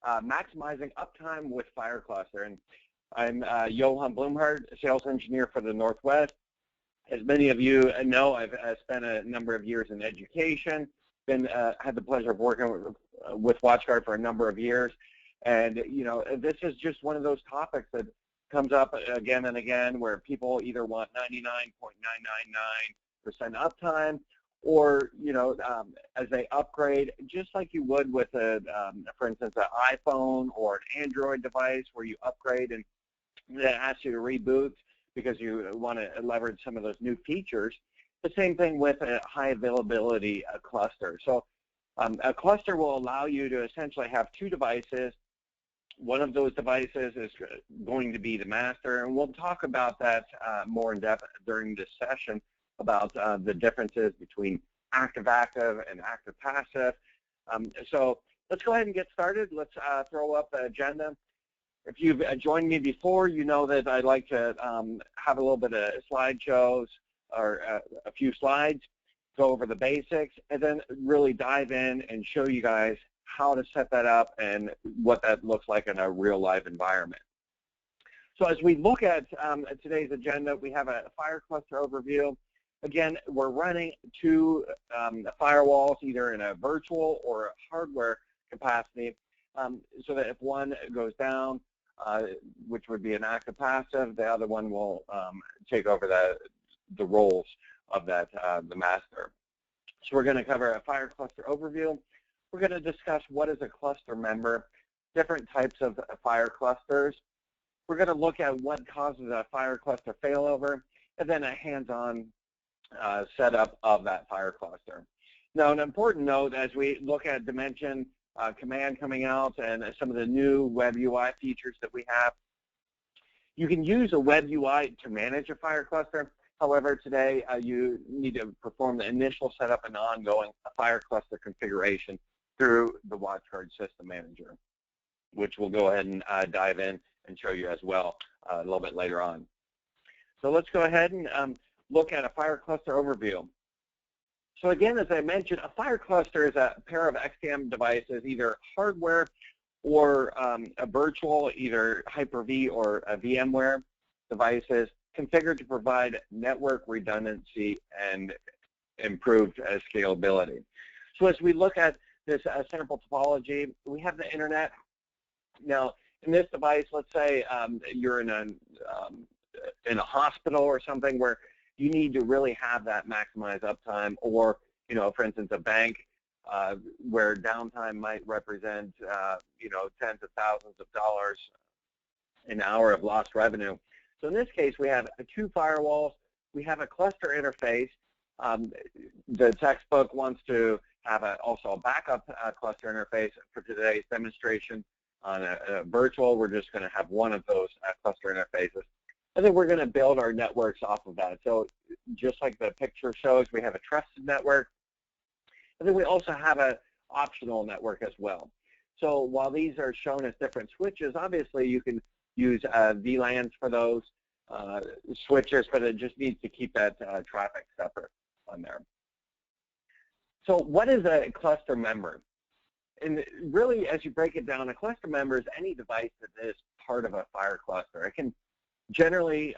maximizing uptime with FireCluster. And I'm Johan Blumhardt, sales engineer for the Northwest. As many of you know, I've spent a number of years in education, had the pleasure of working with WatchGuard for a number of years. And, you know, this is just one of those topics that comes up again and again where people either want 99.999% uptime, or, you know, as they upgrade, just like you would with, for instance, an iPhone or an Android device where you upgrade and that asks you to reboot because you want to leverage some of those new features. The same thing with a high availability cluster. So a cluster will allow you to essentially have two devices. One of those devices is going to be the master, and we'll talk about that more in depth during this session, about the differences between active-active and active-passive. So let's go ahead and get started. Let's throw up the agenda. If you've joined me before, you know that I like to have a little bit of slideshows or a few slides, go over the basics, and then really dive in and show you guys how to set that up and what that looks like in a real-life environment. So as we look at today's agenda, we have a FireCluster overview. Again, we're running two firewalls, either in a virtual or a hardware capacity, so that if one goes down, which would be an active passive, the other one will take over the roles of that the master. So we're going to cover a FireCluster overview. We're going to discuss what is a cluster member, different types of FireClusters. We're going to look at what causes a FireCluster failover, and then a hands-on setup of that FireCluster. Now, an important note as we look at Dimension command coming out and some of the new web UI features that we have, you can use a web UI to manage a FireCluster. However, today you need to perform the initial setup and ongoing FireCluster configuration through the WatchGuard System Manager, which we'll go ahead and dive in and show you as well a little bit later on. So let's go ahead and look at a FireCluster overview. So again, as I mentioned, a FireCluster is a pair of XDM devices, either hardware or a virtual, either Hyper-V or a VMware devices, configured to provide network redundancy and improved scalability. So as we look at this sample topology, we have the internet. Now, in this device, let's say you're in a hospital or something where you need to really have that maximized uptime, or, you know, for instance, a bank where downtime might represent, you know, tens of thousands of dollars an hour of lost revenue. So in this case, we have two firewalls. We have a cluster interface. The textbook wants to have also a backup cluster interface. For today's demonstration on a virtual, we're just going to have one of those cluster interfaces. And then we're going to build our networks off of that. So just like the picture shows, we have a trusted network. And then we also have an optional network as well. So while these are shown as different switches, obviously you can use VLANs for those switches, but it just needs to keep that traffic separate on there. So what is a cluster member? And really, as you break it down, a cluster member is any device that is part of a FireCluster. It can generally,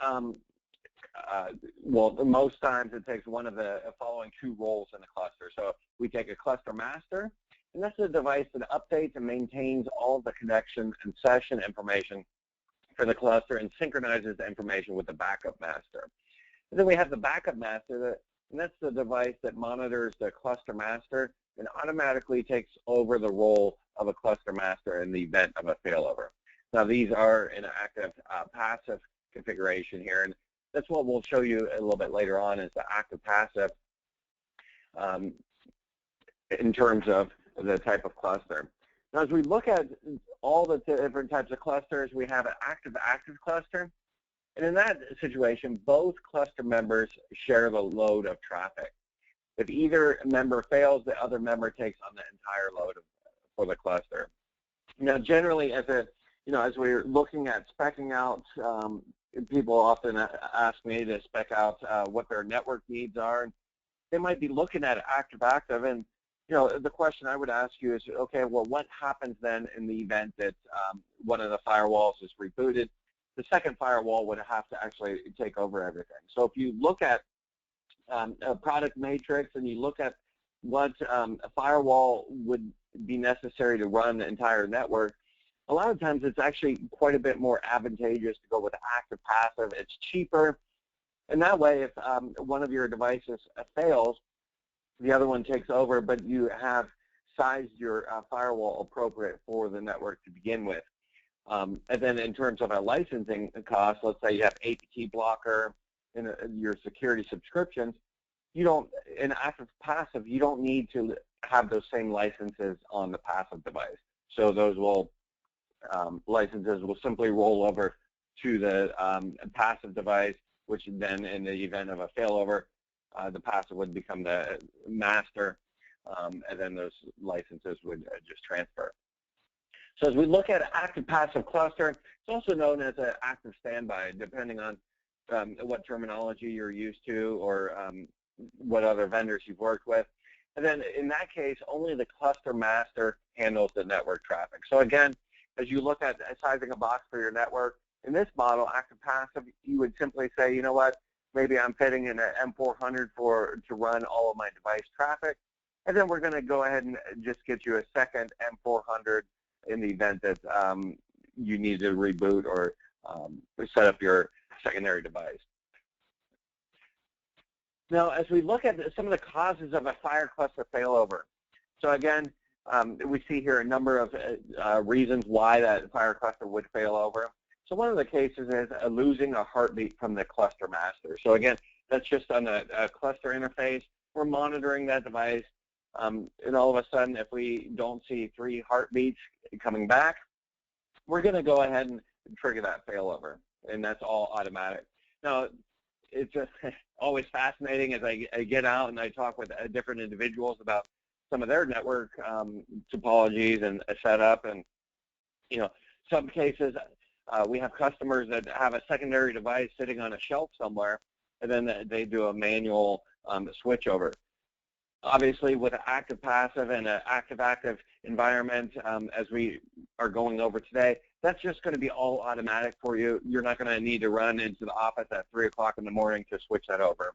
well, most times it takes one of the following two roles in a cluster. So we take a cluster master, and that's a device that updates and maintains all the connection and session information for the cluster and synchronizes the information with the backup master. And then we have the backup master, and that's the device that monitors the cluster master and automatically takes over the role of a cluster master in the event of a failover. Now, these are in an active passive configuration here, and that's what we'll show you a little bit later on, is the active passive in terms of the type of cluster. Now, as we look at all the different types of clusters, we have an active-active cluster. And in that situation, both cluster members share the load of traffic. If either member fails, the other member takes on the entire load for the cluster. Now, generally, as we're looking at speccing out, people often ask me to spec out what their network needs are. They might be looking at active-active, and the question I would ask you is, okay, well, what happens then in the event that one of the firewalls is rebooted? The second firewall would have to actually take over everything. So if you look at a product matrix and you look at what a firewall would be necessary to run the entire network, a lot of times it's actually quite a bit more advantageous to go with active passive. It's cheaper, and that way if one of your devices fails, the other one takes over, but you have sized your firewall appropriate for the network to begin with. And then in terms of a licensing cost, let's say you have APT blocker in your security subscriptions, you don't, in active passive, you don't need to have those same licenses on the passive device. So those will, licenses will simply roll over to the passive device, which then in the event of a failover, the passive would become the master, and then those licenses would just transfer. So as we look at active passive cluster, it's also known as an active standby, depending on what terminology you're used to or what other vendors you've worked with. And then in that case, only the cluster master handles the network traffic. So again, as you look at sizing a box for your network, in this model, active passive, you would simply say, you know what, maybe I'm fitting in an M400 to run all of my device traffic, and then we're going to go ahead and just get you a second M400 in the event that you need to reboot or set up your secondary device. Now, as we look at some of the causes of a FireCluster failover, so again, we see here a number of reasons why that FireCluster would fail over. So one of the cases is losing a heartbeat from the cluster master. So again, that's just on a cluster interface. We're monitoring that device, and all of a sudden, if we don't see 3 heartbeats coming back, we're going to go ahead and trigger that failover, and that's all automatic. Now, it's just always fascinating as I get out and I talk with different individuals about some of their network topologies and setup, and some cases we have customers that have a secondary device sitting on a shelf somewhere, and then they do a manual switchover. Obviously, with an active passive and an active environment, as we are going over today, that's just going to be all automatic for you. You're not going to need to run into the office at 3 o'clock in the morning to switch that over.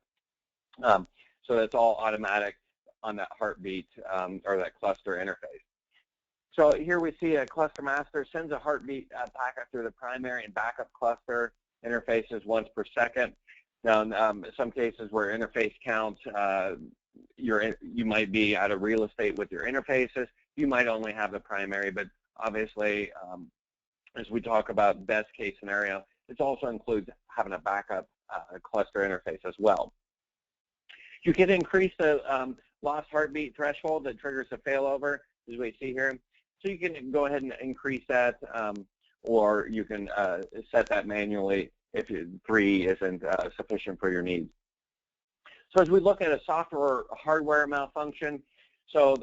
So that's all automatic on that heartbeat or that cluster interface. So here we see a cluster master sends a heartbeat packet through the primary and backup cluster interfaces once per second. Now, in some cases where interface counts, you might be out of real estate with your interfaces. You might only have the primary, but obviously, as we talk about best case scenario, it also includes having a backup cluster interface as well. You can increase the lost heartbeat threshold that triggers a failover, as we see here. So you can go ahead and increase that, or you can set that manually if 3 isn't sufficient for your needs. So as we look at a software or hardware malfunction, so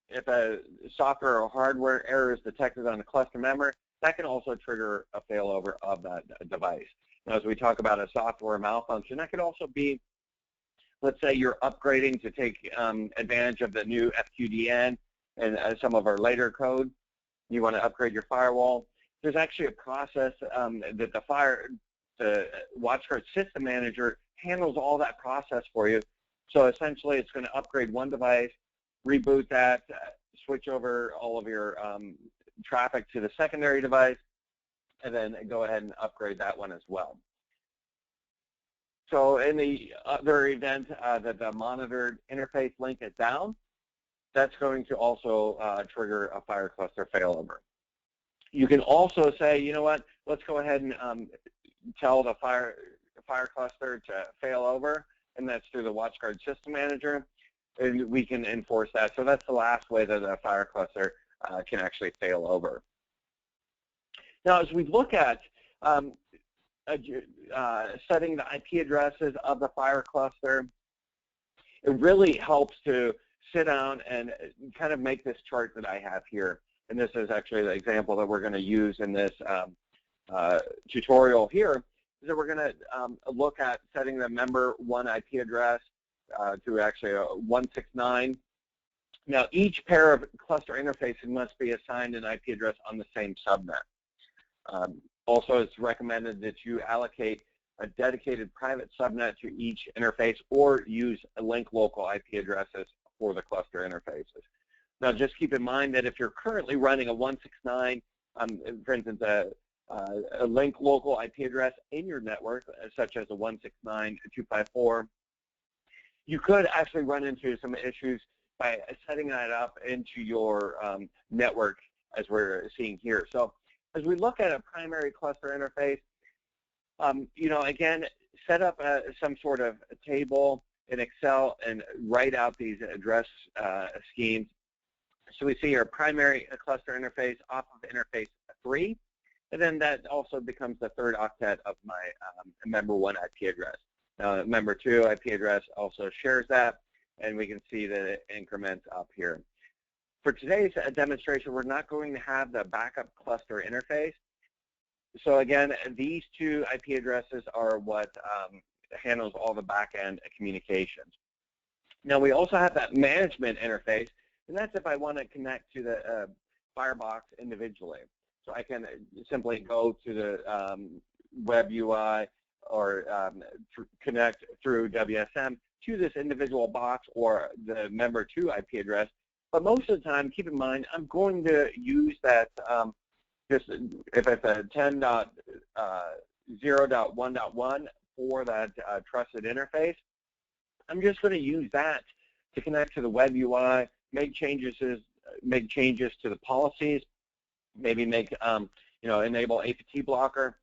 if a software or hardware error is detected on a cluster memory, that can also trigger a failover of that device. Now, as we talk about a software malfunction, that could also be, let's say you're upgrading to take advantage of the new FQDN and some of our later code. You want to upgrade your firewall. There's actually a process that the WatchGuard System Manager handles all that process for you. So essentially, it's going to upgrade one device, reboot that, switch over all of your traffic to the secondary device, and then go ahead and upgrade that one as well. So in the other event that the monitored interface link is down, that's going to also trigger a FireCluster failover. You can also say, you know what, let's go ahead and tell the FireCluster to fail over, and that's through the WatchGuard System Manager, and we can enforce that. So that's the last way that a FireCluster can actually fail over. Now, as we look at setting the IP addresses of the FireCluster, it really helps to sit down and kind of make this chart that I have here. And this is actually the example that we're going to use in this tutorial here. So we're going to look at setting the member 1 IP address to actually a 169 Now, each pair of cluster interfaces must be assigned an IP address on the same subnet. Also, it's recommended that you allocate a dedicated private subnet to each interface or use link local IP addresses for the cluster interfaces. Now, just keep in mind that if you're currently running a 169, for instance, a link local IP address in your network, such as a 169.254, you could actually run into some issues by setting that up into your network, as we're seeing here. So as we look at a primary cluster interface, you know, again, set up some sort of table in Excel and write out these address schemes. So we see our primary cluster interface off of interface 3, and then that also becomes the third octet of my member 1 IP address. Now, member 2 IP address also shares that, and we can see that it increments up here. For today's demonstration, we're not going to have the backup cluster interface. So again, these 2 IP addresses are what handles all the back-end communications. Now, we also have that management interface, and that's if I want to connect to the Firebox individually. So I can simply go to the web UI or connect through WSM to this individual box or the member 2 IP address. But most of the time, keep in mind, I'm going to use that, just if it's a 10.0.1.1 for that trusted interface, I'm just going to use that to connect to the web UI, make changes to the policies, maybe make, you know, enable APT blocker,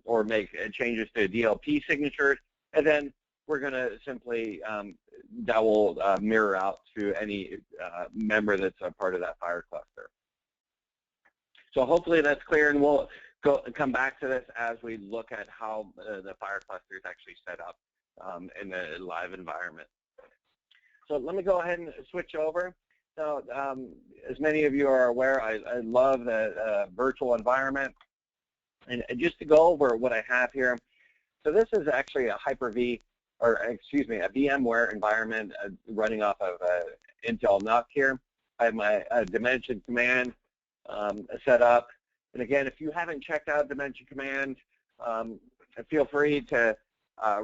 or make changes to DLP signatures, and then we're going to simply, that will mirror out to any member that's a part of that FireCluster. So hopefully that's clear, and we'll come back to this as we look at how the FireCluster is actually set up in the live environment. So let me go ahead and switch over. Now, as many of you are aware, I love the virtual environment. And just to go over what I have here, so this is actually a Hyper-V, or excuse me, a VMware environment running off of Intel NUC here. I have my Dimension Command set up. And again, if you haven't checked out Dimension Command, feel free to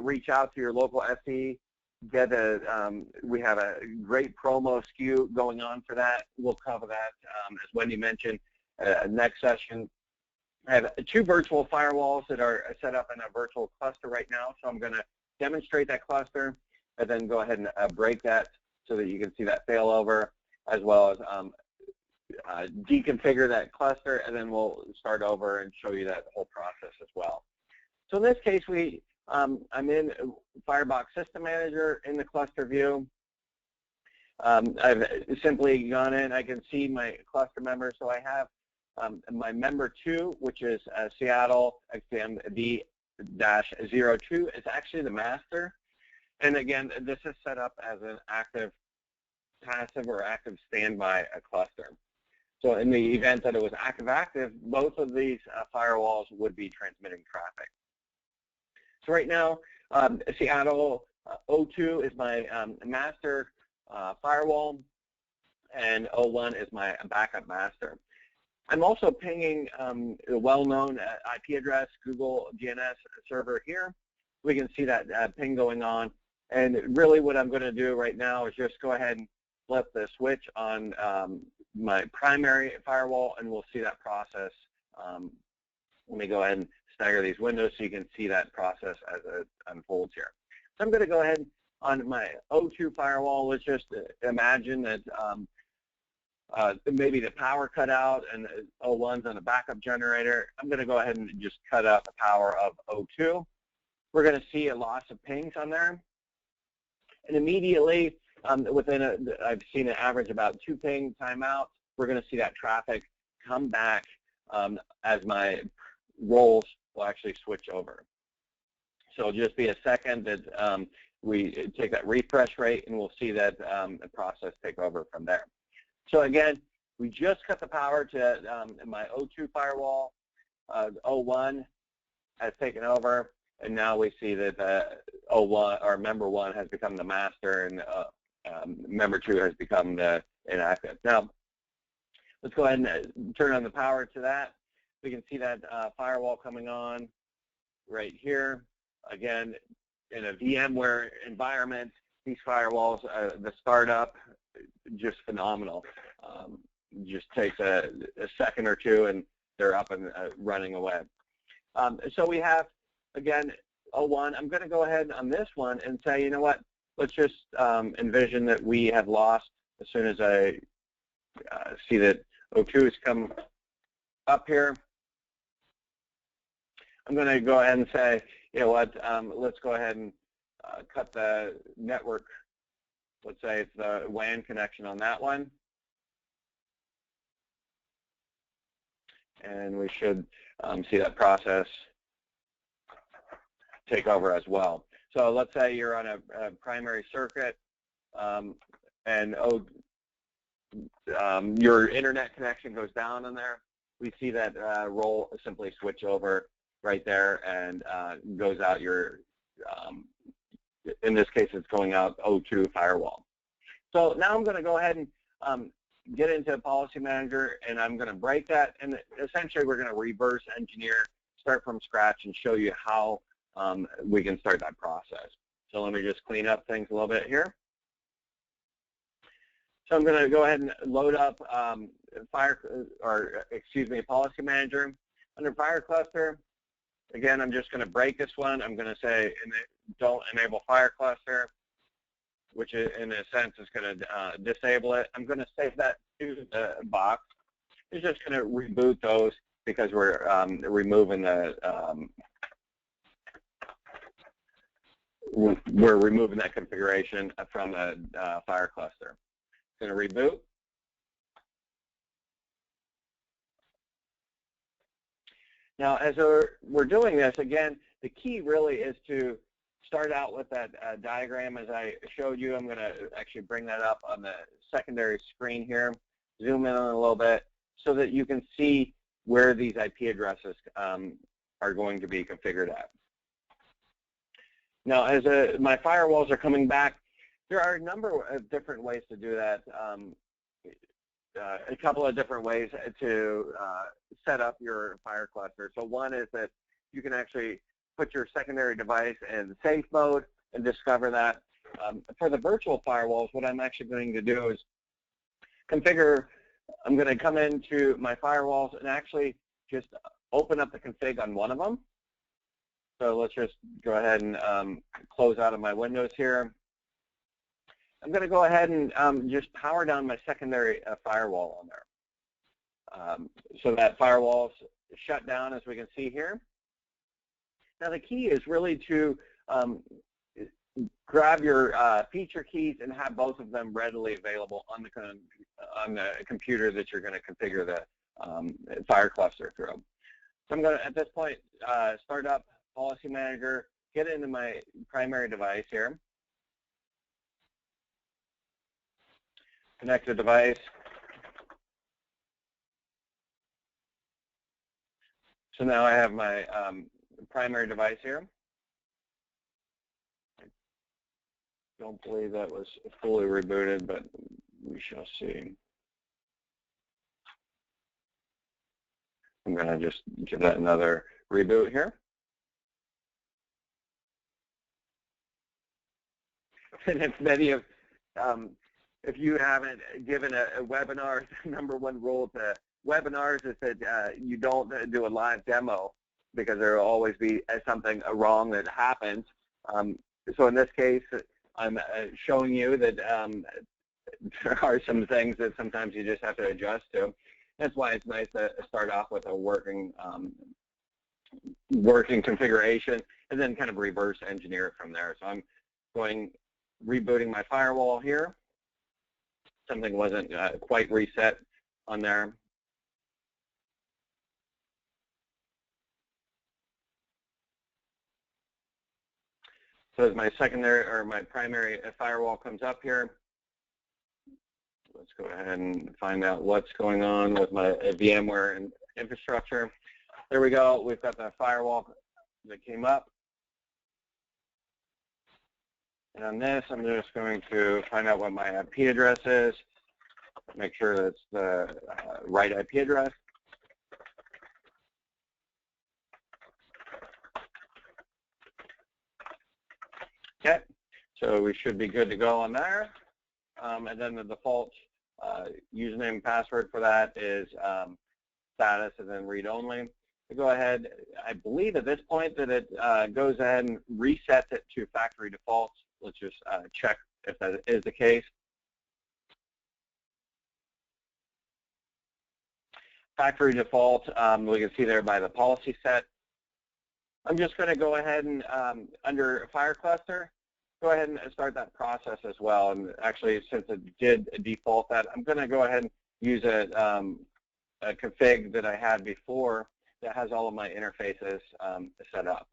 reach out to your local SE. We have a great promo SKU going on for that. We'll cover that, as Wendy mentioned, next session. I have 2 virtual firewalls that are set up in a virtual cluster right now, so I'm going to demonstrate that cluster and then go ahead and break that so that you can see that failover, as well as deconfigure that cluster, and then we'll start over and show you that whole process as well. So in this case, I'm in Firebox System Manager in the cluster view. I've simply gone in. I can see my cluster members. So I have my member 2, which is Seattle XMB-02. It's actually the master. And again, this is set up as an active passive or active standby cluster. So in the event that it was active-active, both of these firewalls would be transmitting traffic. So right now, Seattle 02 is my master firewall, and 01 is my backup master. I'm also pinging a well-known IP address, Google DNS server here. We can see that ping going on. And really what I'm going to do right now is just go ahead and flip the switch on my primary firewall, and we'll see that process. Let me go ahead and stagger these windows so you can see that process as it unfolds here. So I'm going to go ahead on my 02 firewall. Let's just imagine that maybe the power cut out and 01's on a backup generator. I'm going to go ahead and just cut out the power of 02. We're going to see a loss of pings on there. And immediately, I've seen an average about 2 ping timeouts. We're going to see that traffic come back as my roles will actually switch over. So it'll just be a second that we take that refresh rate, and we'll see that the process take over from there. So again, we just cut the power to my 02 firewall. 01 has taken over, and now we see that 01, or member 1, has become the master, and member 2 has become inactive. Now, let's go ahead and turn on the power to that. We can see that firewall coming on right here. Again, in a VMware environment, these firewalls, the startup, just phenomenal. Just takes a second or two, and they're up and running away. So we have, again, 01. I'm going to go ahead on this one and say, you know what, let's just envision that we have lost as soon as I see that 02 has come up here. I'm going to go ahead and say, you know what, let's go ahead and cut the network. Let's say it's the WAN connection on that one. And we should see that process take over as well. So let's say you're on a primary circuit and your internet connection goes down in there. We see that role simply switch over right there and goes out your, in this case it's going out 02 firewall. So now I'm going to go ahead and get into Policy Manager, and I'm going to break that, and essentially we're going to reverse engineer, start from scratch, and show you how we can start that process. So let me just clean up things a little bit here. So I'm going to go ahead and load up Policy Manager. Under FireCluster, again, I'm just going to break this one. I'm going to say don't enable FireCluster, which in a sense is going to disable it. I'm going to save that to the box. It's just going to reboot those because we're removing the that configuration from the FireCluster. It's going to reboot. Now, as we're doing this, again, the key really is to start out with that diagram as I showed you. I'm going to actually bring that up on the secondary screen here, zoom in a little bit so that you can see where these IP addresses are going to be configured at. Now, as my firewalls are coming back, there are a number of different ways to do that. A couple of different ways to set up your FireCluster. So one is that you can actually put your secondary device in safe mode and discover that. For the virtual firewalls, what I'm actually going to do is configure, I'm going to come into my firewalls and actually just open up the config on one of them. So let's just go ahead and close out of my windows here. I'm going to go ahead and just power down my secondary firewall on there. So that firewall's shut down, as we can see here. Now the key is really to grab your feature keys and have both of them readily available on the computer that you're going to configure the FireCluster through. So I'm going to, at this point, start up Policy Manager, get into my primary device here, connect the device. So now I have my primary device here. I don't believe that was fully rebooted, but we shall see. I'm going to just give that another reboot here. And if many of, if you haven't given a webinar, the number one rule to webinars is that you don't do a live demo because there will always be something wrong that happens. So in this case, I'm showing you that there are some things that sometimes you just have to adjust to. That's why it's nice to start off with a working configuration and then kind of reverse engineer it from there. So I'm rebooting my firewall here. Something wasn't quite reset on there. So as my secondary or my primary firewall comes up here, let's go ahead and find out what's going on with my VMware and infrastructure. There we go. We've got the firewall that came up. And on this, I'm just going to find out what my IP address is, make sure that's the right IP address. Okay, so we should be good to go on there. And then the default username and password for that is status and then read only. To go ahead, I believe at this point that it goes ahead and resets it to factory defaults. Let's just check if that is the case. Factory default, we can see there by the policy set. I'm just going to go ahead and under FireCluster, go ahead and start that process as well. And actually, since it did default that, I'm going to go ahead and use a config that I had before that has all of my interfaces set up.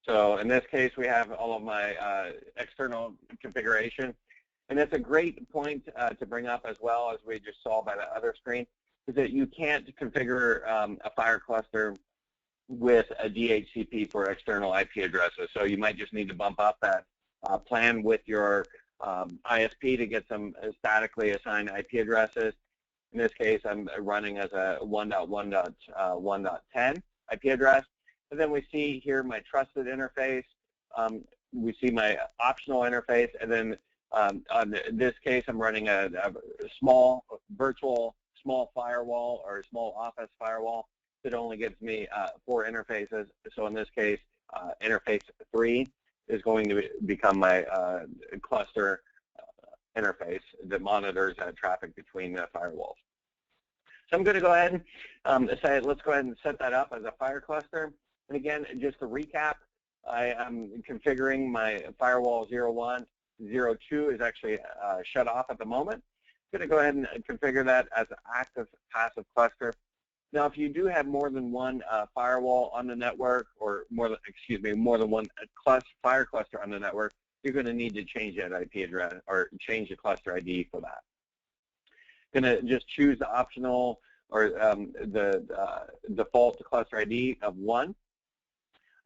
So in this case, we have all of my external configuration. And that's a great point to bring up as well, as we just saw by the other screen, is that you can't configure a FireCluster with a DHCP for external IP addresses. So you might just need to bump up that plan with your ISP to get some statically assigned IP addresses. In this case, I'm running as a 1.1.1.10 IP address. And then we see here my trusted interface. We see my optional interface. And then on this case, I'm running a small virtual small firewall or small office firewall that only gives me 4 interfaces. So in this case, interface 3 is going to become my cluster interface that monitors traffic between the firewalls. So I'm going to go ahead and say, let's go ahead and set that up as a FireCluster. And again, just to recap, I am configuring my firewall 01. 02 is actually shut off at the moment. I'm going to go ahead and configure that as an active passive cluster. Now, if you do have more than one firewall on the network, or more than one FireCluster on the network, you're going to need to change that IP address or change the cluster ID for that. Going to just choose the optional or the default cluster ID of 1.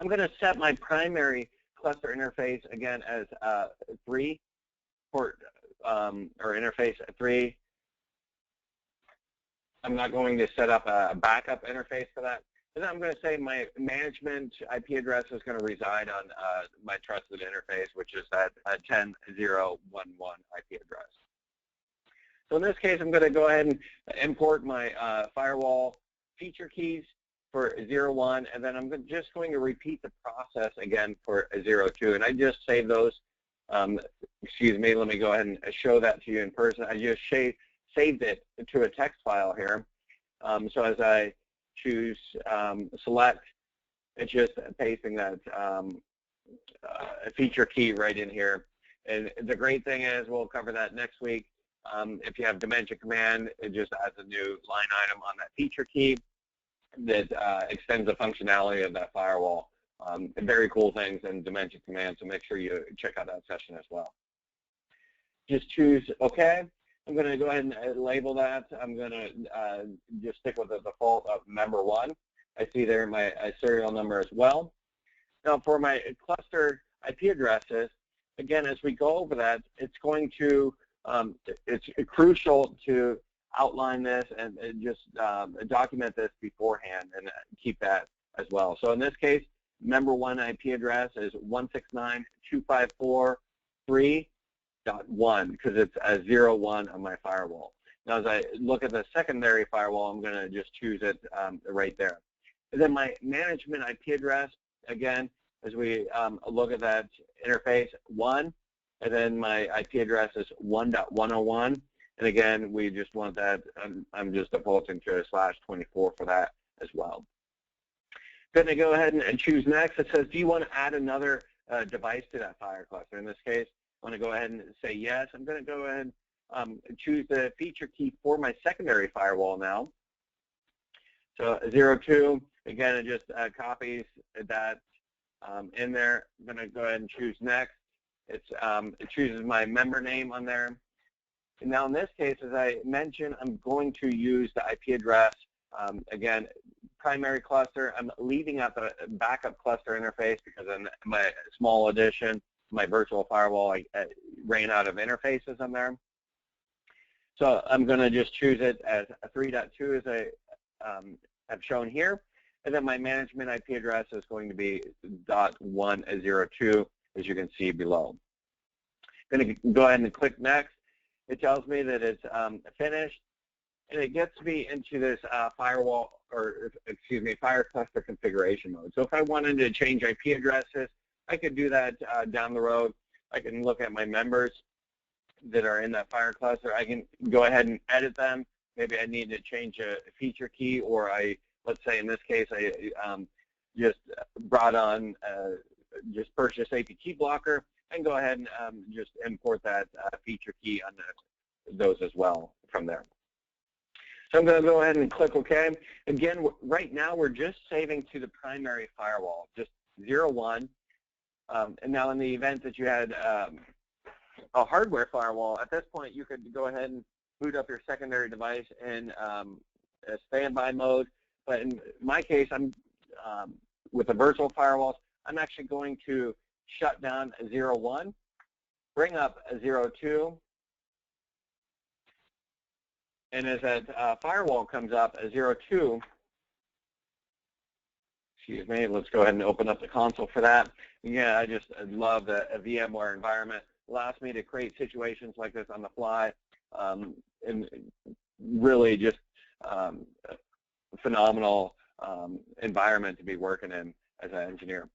I'm going to set my primary cluster interface again as 3 port or interface 3. I'm not going to set up a backup interface for that. And then I'm going to say my management IP address is going to reside on my trusted interface, which is that 10.0.1.1 IP address. So in this case, I'm going to go ahead and import my firewall feature keys for 01, and then I'm just going to repeat the process again for 02. And I just saved those. Let me go ahead and show that to you in person. I just saved it to a text file here. So as I choose select, it's just pasting that feature key right in here. And the great thing is, we'll cover that next week. If you have Dimension Command, it just adds a new line item on that feature key that extends the functionality of that firewall. Very cool things in Dimension Command, so make sure you check out that session as well. Just choose OK. I'm going to go ahead and label that. I'm going to just stick with the default of member 1. I see there my serial number as well. Now for my cluster IP addresses, again, as we go over that, it's going to it's crucial to outline this and just document this beforehand and keep that as well. So in this case, member 1 IP address is 169.254.3.1 because it's a 01 on my firewall. Now as I look at the secondary firewall, I'm going to just choose it right there. And then my management IP address, again, as we look at that interface 1, and then my IP address is 1.101. And again, we just want that, I'm just defaulting to a /24 for that as well. Going to go ahead and choose next. It says, do you want to add another device to that FireCluster? In this case, I want to go ahead and say yes. I'm going to go ahead and choose the feature key for my secondary firewall now. So 02, again, it just copies that in there. I'm going to go ahead and choose next. It chooses my member name on there. And now in this case, as I mentioned, I'm going to use the IP address, again, primary cluster. I'm leaving out the backup cluster interface because in my small edition, my virtual firewall, I ran out of interfaces on there. So I'm going to just choose it as a 3.2 as I have shown here. And then my management IP address is going to be .102, as you can see below. I'm going to go ahead and click Next. It tells me that it's finished, and it gets me into this FireCluster configuration mode. So if I wanted to change IP addresses, I could do that down the road. I can look at my members that are in that FireCluster. I can go ahead and edit them. Maybe I need to change a feature key, or let's say in this case, I just brought on, just purchased AP key blocker, and go ahead and just import that feature key on those as well from there. So I'm going to go ahead and click OK. Again, right now we're just saving to the primary firewall, just 0.1. And now in the event that you had a hardware firewall, at this point you could go ahead and boot up your secondary device in a standby mode. But in my case, I'm with the virtual firewalls, I'm actually going to shut down 0.1, bring up 0.2, and as that firewall comes up 0.2, excuse me, let's go ahead and open up the console for that. Yeah, I just love the VMware environment. It allows me to create situations like this on the fly, and really just phenomenal environment to be working in as an engineer.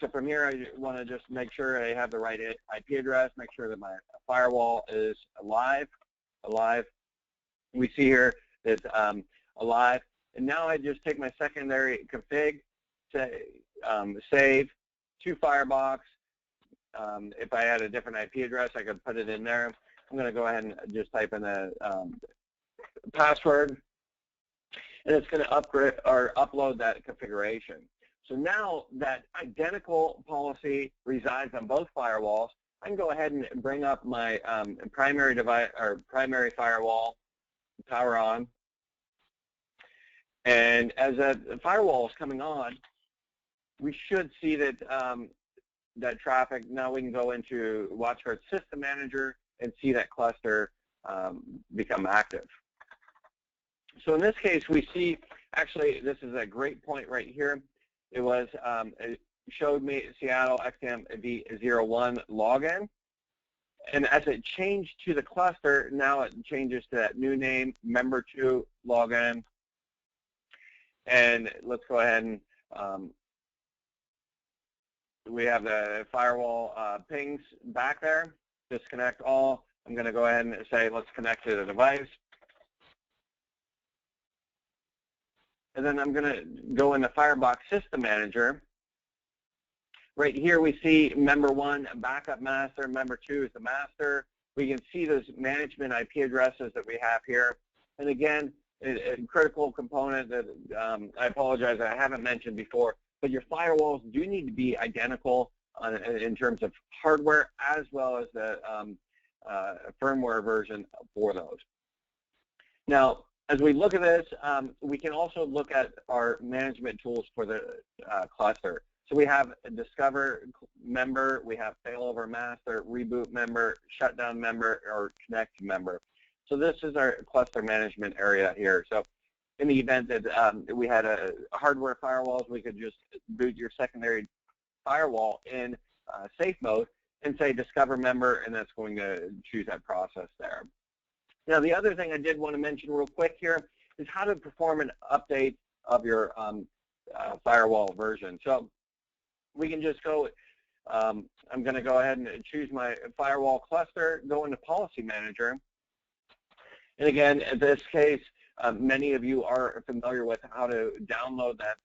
So from here, I want to just make sure I have the right IP address, make sure that my firewall is alive. We see here it's alive. And now I just take my secondary config, save to Firebox. If I had a different IP address, I could put it in there. I'm going to go ahead and just type in a password, and it's going to upload that configuration. So now that identical policy resides on both firewalls, I can go ahead and bring up my primary device or primary firewall, power on, and as that firewall is coming on, we should see that that traffic. Now we can go into WatchGuard System Manager and see that cluster become active. So in this case, we see, actually, this is a great point right here. It was, it showed me Seattle XMV01 login. And as it changed to the cluster, now it changes to that new name, member2 login. And let's go ahead and we have the firewall pings back there. Disconnect all. I'm going to go ahead and say, let's connect to the device. And then I'm going to go into Firebox System Manager. Right here we see member 1, backup master, member 2 is the master. We can see those management IP addresses that we have here. And again, a critical component that I apologize I haven't mentioned before, but your firewalls do need to be identical in terms of hardware as well as the firmware version for those. Now, as we look at this, we can also look at our management tools for the cluster. So we have a Discover member, we have Failover master, Reboot member, Shutdown member, or Connect member. So this is our cluster management area here. So in the event that we had a hardware firewalls, we could just boot your secondary firewall in safe mode and say Discover member, and that's going to choose that process there. Now, the other thing I did want to mention real quick here is how to perform an update of your firewall version. So we can just go, I'm going to go ahead and choose my firewall cluster, go into Policy Manager. And again, in this case, many of you are familiar with how to download that,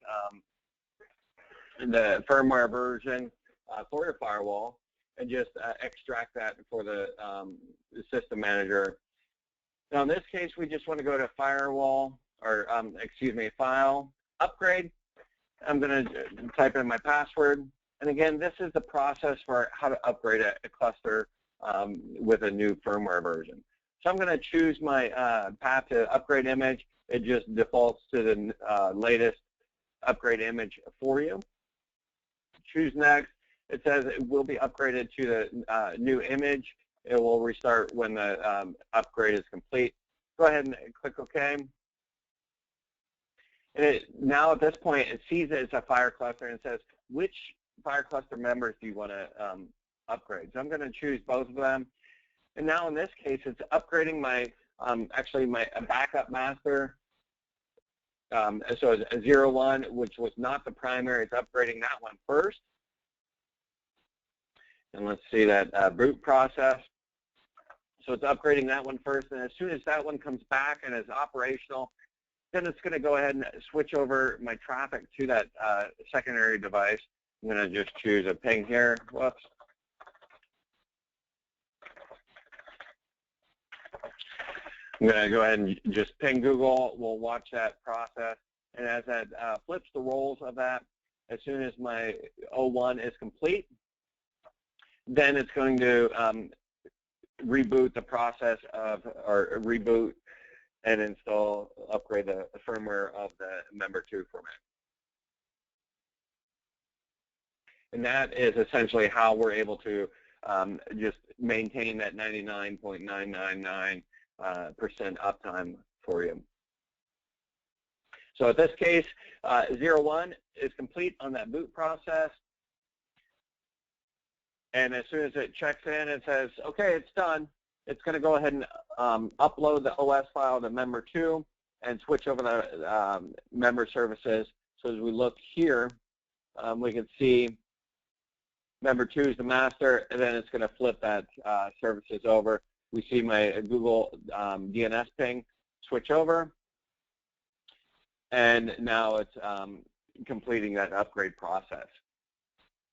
the firmware version for your firewall and just extract that for the System Manager. Now in this case, we just want to go to Firewall, or excuse me, File, Upgrade. I'm going to type in my password. And again, this is the process for how to upgrade a cluster with a new firmware version. So I'm going to choose my path to upgrade image. It just defaults to the latest upgrade image for you. Choose next. It says it will be upgraded to the new image. It will restart when the upgrade is complete. Go ahead and click OK. And now at this point, it sees that it's a FireCluster and it says, which FireCluster members do you want to upgrade? So I'm going to choose both of them. And now in this case, it's upgrading my, actually my backup master. So it's a 01, which was not the primary. It's upgrading that one first. And let's see that boot process. So it's upgrading that one first. And as soon as that one comes back and is operational, then it's going to go ahead and switch over my traffic to that secondary device. I'm going to just choose a ping here. Whoops. I'm going to go ahead and just ping Google. We'll watch that process. And as that flips the roles of that, as soon as my 01 is complete, then it's going to reboot the process of, or reboot and install, upgrade the firmware of the member 2 format. And that is essentially how we're able to just maintain that 99.999% uptime for you. So in this case, 01 is complete on that boot process. And as soon as it checks in, it says, okay, it's done. It's going to go ahead and upload the OS file to member 2 and switch over the member services. So as we look here, we can see member 2 is the master, and then it's going to flip that services over. We see my Google DNS ping switch over, and now it's completing that upgrade process.